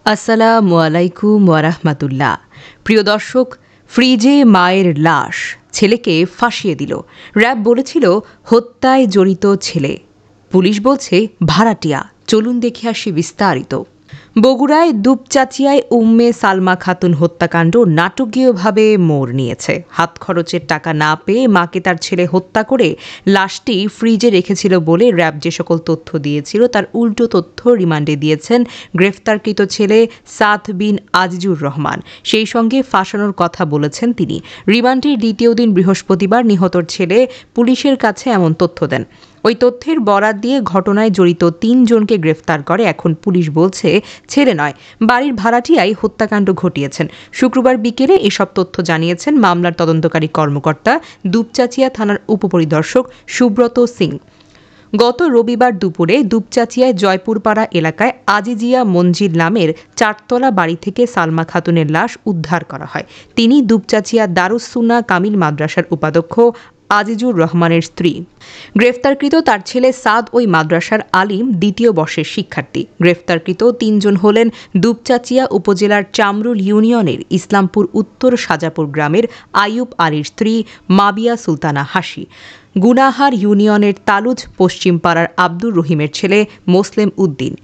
আসসালামু আলাইকুম ওয়া রাহমাতুল্লাহ। প্রিয় দর্শক, ফ্রিজে মায়ের লাশ, ছেলেকে ফাঁসিয়ে দিল। র‍্যাব বলেছিল হত্যায় জড়িত ছেলে, পুলিশ বলছে ভাড়াটিয়া। চলুন দেখে আসি বিস্তারিত। বগুড়ায় দুপচাঁচিয়ায় উম্মে সালমা খাতুন হত্যাকাণ্ড নাটকীয়ভাবে মোড় নিয়েছে। হাত খরচের টাকা না পেয়ে মাকে তার ছেলে হত্যা করে লাশটি ফ্রিজে রেখেছিল বলে র‍্যাব যে সকল তথ্য দিয়েছিল তার উল্টো তথ্য রিমান্ডে দিয়েছেন গ্রেফতারকৃত ছেলে সাদ বিন আজিজুর রহমান। সেই সঙ্গে ফাঁসানোর কথা বলেছেন তিনি। রিমান্ডের দ্বিতীয় দিন বৃহস্পতিবার নিহতর ছেলে পুলিশের কাছে এমন তথ্য দেন। ওই তথ্যের বরাত দিয়ে ঘটনায় জড়িত ৩ জনকে গ্রেফতার করে। এখন পুলিশ বলছে ছেলে নয়, বাড়ির ভাড়াটিয়াই হত্যাকাণ্ড ঘটিয়েছেন। শুক্রবার বিকেলে এসব তথ্য জানিয়েছেন মামলার তদন্তকারী কর্মকর্তা দুপচাঁচিয়া থানার উপপরিদর্শক সুব্রত সিং। গত রবিবার দুপুরে দুপচাঁচিয়ায় জয়পুরপাড়া এলাকায় আজিজিয়া মঞ্জিল নামের 4তলা বাড়ি থেকে সালমা খাতুনের লাশ উদ্ধার করা হয়। তিনি দুপচাঁচিয়া দারুস সুন্নাহ কামিল মাদ্রাসার উপাধ্যক্ষ আজিজুর রহমানের স্ত্রী। গ্রেফতারকৃত তার ছেলে সাদ ওই মাদ্রাসার আলিম, ২য় বর্ষের শিক্ষার্থী। গ্রেফতারকৃত ৩ জন হলেন দুপচাঁচিয়া উপজেলার চামরুল ইউনিয়নের ইসলামপুর উত্তর সাজাপুর গ্রামের আইয়ুব আলীর স্ত্রী মাবিয়া সুলতানা হাসি, গুনাহার ইউনিয়নের তালুজ পশ্চিম পাড়ার আব্দুর রহিমের ছেলে মোসলেম উদ্দিন,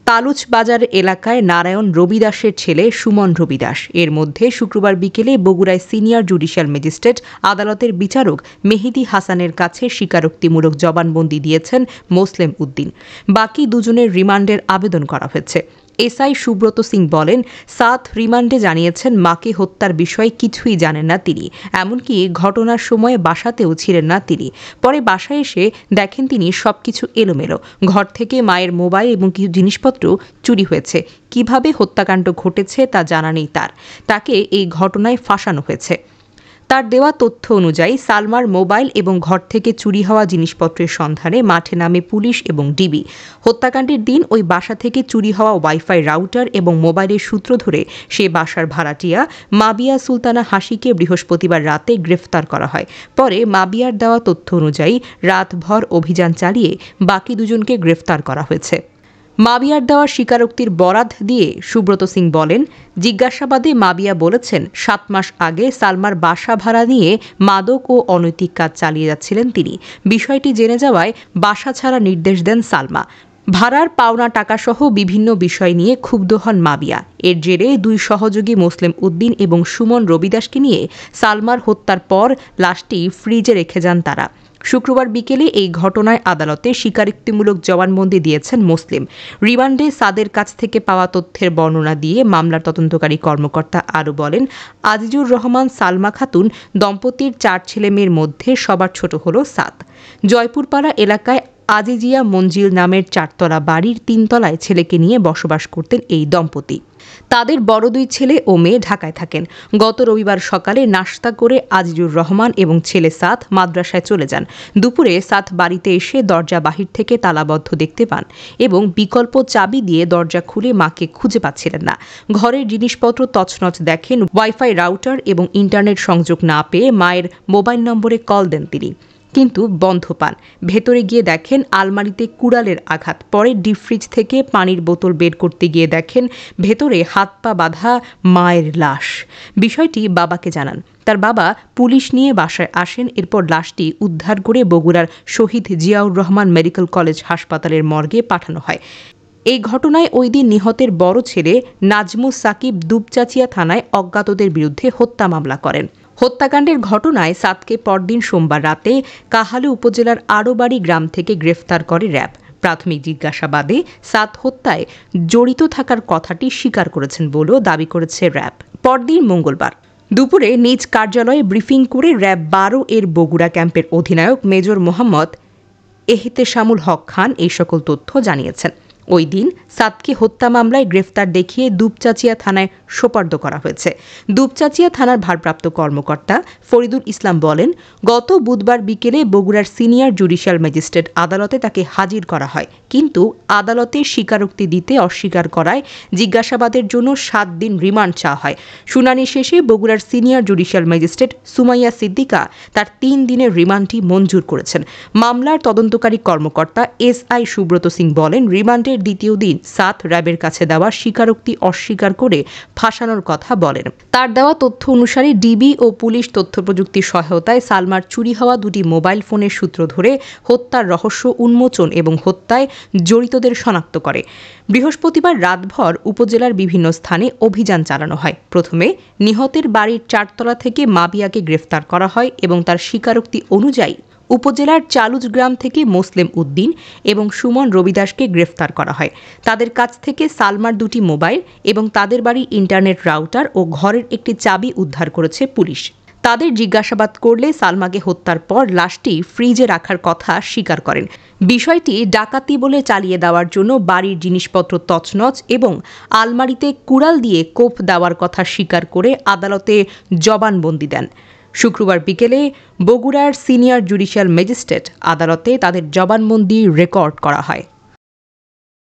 তালুচ বাজার এলাকায় নারায়ণ রবিদাসের ছেলে সুমন রবিদাস। এর মধ্যে শুক্রবার বিকেলে বগুড়ায় সিনিয়র জুডিশিয়াল ম্যাজিস্ট্রেট আদালতের বিচারক মেহেদী হাসানের কাছে স্বীকারোক্তিমূলক জবানবন্দি দিয়েছেন মোসলেম উদ্দিন। বাকি 2 জনের রিমান্ডের আবেদন করা হয়েছে। এসআই সুব্রত সিং বলেন, সাদ রিমান্ডে জানিয়েছেন মাকে হত্যার বিষয়ে কিছুই জানেন না তিনি। এমনকি ঘটনার সময় বাসাতেও ছিলেন না তিনি। পরে বাসায় এসে দেখেন তিনি সবকিছু এলোমেলো। ঘর থেকে মায়ের মোবাইল এবং কিছু জিনিসপত্র চুরি হয়েছে। কিভাবে হত্যাকাণ্ড ঘটেছে তা জানা নেই তাকে এই ঘটনায় ফাঁসানো হয়েছে। তার দেওয়া তথ্য অনুযায়ী সালমার মোবাইল এবং ঘর থেকে চুরি হওয়া জিনিসপত্রের সন্ধানে মাঠে নামে পুলিশ এবং ডিবি। হত্যাকাণ্ডের দিন ওই বাসা থেকে চুরি হওয়া ওয়াইফাই রাউটার এবং মোবাইলের সূত্র ধরে সে বাসার ভাড়াটিয়া মাবিয়া সুলতানা হাসিকে বৃহস্পতিবার রাতে গ্রেফতার করা হয়। পরে মাবিয়ার দেওয়া তথ্য অনুযায়ী রাতভর অভিযান চালিয়ে বাকি 2 জনকে গ্রেফতার করা হয়েছে। মাবিয়ার দেওয়া স্বীকারোক্তির বরাত দিয়ে সুব্রত সিং বলেন, জিজ্ঞাসাবাদে মাবিয়া বলেছেন 7 মাস আগে সালমার বাসা ভাড়া নিয়ে মাদক ও অনৈতিক কাজ চালিয়ে যাচ্ছিলেন তিনি। বিষয়টি জেনে যাওয়ায় বাসা ছাড়া নির্দেশ দেন সালমা। ভাড়ার পাওনা টাকাসহ বিভিন্ন বিষয় নিয়ে ক্ষুব্ধ হন মাবিয়া। এর জেরে 2 সহযোগী মোসলেম উদ্দিন এবং সুমন রবিদাসকে নিয়ে সালমার হত্যার পর লাশটি ফ্রিজে রেখে যান তারা। শুক্রবার বিকেলে এই ঘটনায় আদালতে স্বীকারোক্তিমূলক জবানবন্দি দিয়েছেন মুসলিম। রিমান্ডে সাদের কাছ থেকে পাওয়া তথ্যের বর্ণনা দিয়ে মামলার তদন্তকারী কর্মকর্তা আরও বলেন, আজিজুর রহমান সালমা খাতুন দম্পতির 4 ছেলেমেয়ের মধ্যে সবার ছোট হল সাদ। জয়পুরপাড়া এলাকায় আজিজিয়া মঞ্জিল নামের 4তলা বাড়ির 3 তলায় ছেলেকে নিয়ে বসবাস করতেন এই দম্পতি। তাদের বড় 2 ছেলে ও মেয়ে ঢাকায় থাকেন। গত রবিবার সকালে নাশতা করে আজিজুর রহমান এবং ছেলে সাদ মাদ্রাসায় চলে যান। দুপুরে সাদ বাড়িতে এসে দরজা বাহির থেকে তালাবদ্ধ দেখতে পান এবং বিকল্প চাবি দিয়ে দরজা খুলে মাকে খুঁজে পাচ্ছিলেন না। ঘরের জিনিসপত্র তছনছ দেখেন। ওয়াইফাই রাউটার এবং ইন্টারনেট সংযোগ না পেয়ে মায়ের মোবাইল নম্বরে কল দেন তিনি, কিন্তু বন্ধ পান। ভেতরে গিয়ে দেখেন আলমারিতে কুড়ালের আঘাত। পরে ডিপ ফ্রিজ থেকে পানির বোতল বের করতে গিয়ে দেখেন ভেতরে হাত পা বাঁধা মায়ের লাশ। বিষয়টি বাবাকে জানান। তার বাবা পুলিশ নিয়ে বাসায় আসেন। এরপর লাশটি উদ্ধার করে বগুড়ার শহীদ জিয়াউর রহমান মেডিকেল কলেজ হাসপাতালের মর্গে পাঠানো হয়। এই ঘটনায় ওই দিন নিহতের বড় ছেলে নাজমুস সাকিব দুপচাঁচিয়া থানায় অজ্ঞাতদের বিরুদ্ধে হত্যা মামলা করেন। হত্যাকাণ্ডের ঘটনায় সাদকে পরদিন সোমবার রাতে কাহালু উপজেলার আড়োবাড়ি গ্রাম থেকে গ্রেফতার করে র‍্যাব। প্রাথমিক জিজ্ঞাসাবাদে সাদ হত্যায় জড়িত থাকার কথাটি স্বীকার করেছেন বলেও দাবি করেছে র‍্যাব। পরদিন মঙ্গলবার দুপুরে নিজ কার্যালয়ে ব্রিফিং করে র‍্যাব 12 এর বগুড়া ক্যাম্পের অধিনায়ক মেজর মোহাম্মদ এহতেশামুল হক খান এই সকল তথ্য জানিয়েছেন। ওই দিন সাদকে হত্যা মামলায় গ্রেফতার দেখিয়ে দুপচাঁচিয়া থানায় সোপর্দ করা হয়েছে। দুপচাঁচিয়া থানার ভারপ্রাপ্ত কর্মকর্তা ফরিদুল ইসলাম বলেন, গত বুধবার বিকেলে বগুড়ার সিনিয়র জুডিশিয়াল ম্যাজিস্ট্রেট আদালতে তাকে হাজির করা হয়, কিন্তু আদালতে স্বীকারোক্তি দিতে অস্বীকার করায় জিজ্ঞাসাবাদের জন্য 7 দিন রিমান্ড চাওয়া হয়। শুনানি শেষে বগুড়ার senior judicial magistrate Sumaiya Siddika তার 3 দিনের রিমান্ডটি মঞ্জুর করেছেন। মামলার তদন্তকারী কর্মকর্তা এসআই সুব্রত সিং বলেন, রিমান্ডের দ্বিতীয় দিন সাত র্যাবের কাছে দেওয়া স্বীকারোক্তি অস্বীকার করে ফাঁসানোর কথা বলেন। তার দেওয়া তথ্য অনুসারে ডিবি ও পুলিশ তথ্য প্রযুক্তির সহায়তায় সালমার চুরি হওয়া দুটি মোবাইল ফোনের সূত্র ধরে হত্যার রহস্য উন্মোচন এবং হত্যায় জড়িতদের শনাক্ত করে। বৃহস্পতিবার রাতভর উপজেলার বিভিন্ন স্থানে অভিযান চালানো হয়। প্রথমে নিহতের বাড়ির 4 তলা থেকে মাবিয়াকে গ্রেফতার করা হয় এবং তার স্বীকারোক্তি অনুযায়ী উপজেলার চালুজ গ্রাম থেকে মোসলেম উদ্দিন এবং সুমন রবিদাসকে গ্রেফতার করা হয়। তাদের কাছ থেকে সালমার দুটি মোবাইল এবং তাদের বাড়ির ইন্টারনেট রাউটার ও ঘরের একটি চাবি উদ্ধার করেছে পুলিশ। তাদের জিজ্ঞাসাবাদ করলে সালমাকে হত্যার পর লাশটি ফ্রিজে রাখার কথা স্বীকার করেন। বিষয়টি ডাকাতি বলে চালিয়ে দেওয়ার জন্য বাড়ির জিনিসপত্র তছনছ এবং আলমারিতে কুড়াল দিয়ে কোপ দেওয়ার কথা স্বীকার করে আদালতে জবানবন্দি দেন। শুক্রবার বিকেলে বগুড়ার সিনিয়র জুডিশিয়াল ম্যাজিস্ট্রেট আদালতে তাদের জবানবন্দি রেকর্ড করা হয়।